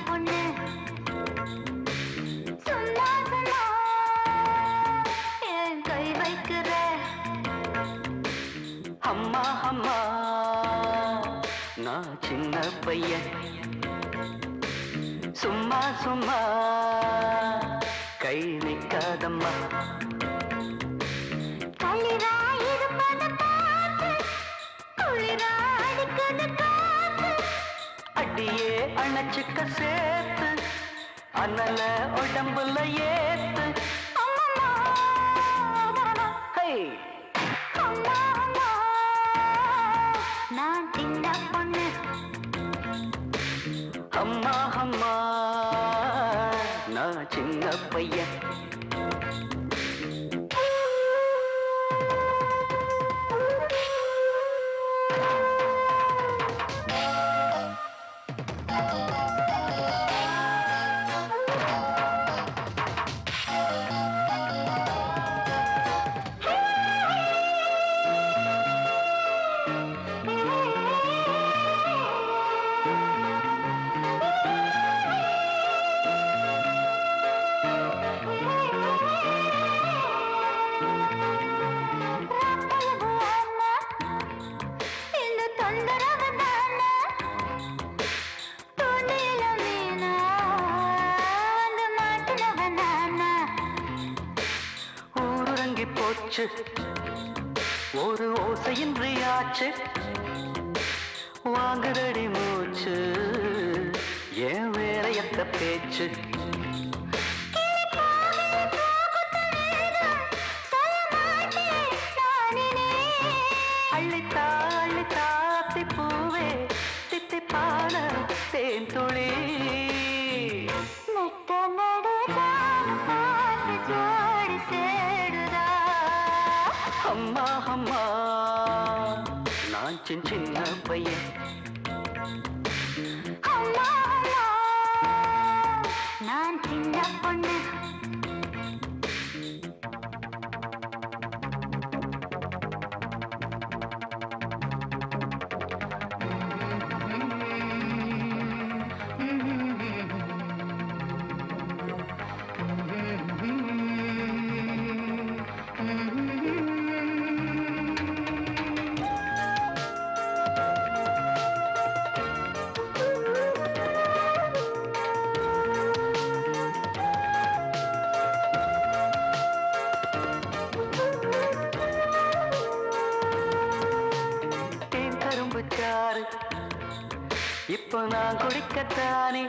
பொண்ணு சும்மா சும்மா என் கை வைக்கிற அம்மா அம்மா நான் சின்ன பையன் சும்மா சும்மா கை நிற்காதம்மா அடியே அணைச்சுக்க சேர்த்து அனல உடம்புல ஏத்து நான் சின்ன பொண்ணு அம்மா அம்மா நான் சின்ன பையன் போச்சு ஒரு ஓசையின்றி ஆச்சு வாங்குதடி மூச்சு ஏன் வேற எத்த பேச்சு அள்ளித்தா அள்ளித்தாத்தி பூவே தித்திப்பான தேன் துளி அம்மா அம்மா நான் சின்ன பையன் அம்மா நான் சின்ன பொண்ணு சாரு இப்போ நான் குடிக்கத்தானே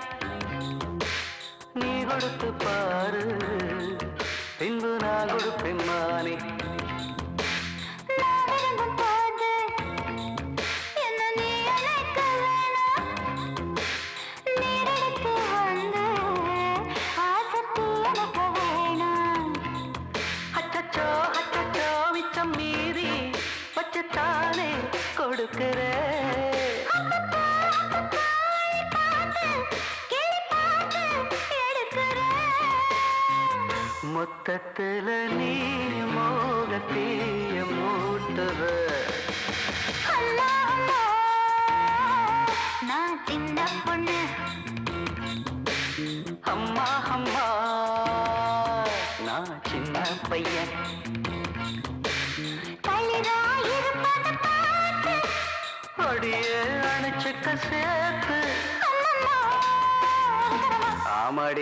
நீ கொடுத்து பாரு பின்பு நான் கொடுப்பேன் மானே அச்சச்சோ அச்சச்சோ மிச்சம் மீறி வச்சுத்தானே கொடுக்கிற மொத்தத்துல நீ மோகத்தீய மூட்டுற நான் சின்ன பொண்ணு அம்மா அம்மா நான் சின்ன பையன் அடியே அணைச்சுக்க சேர்த்து ஆமாடி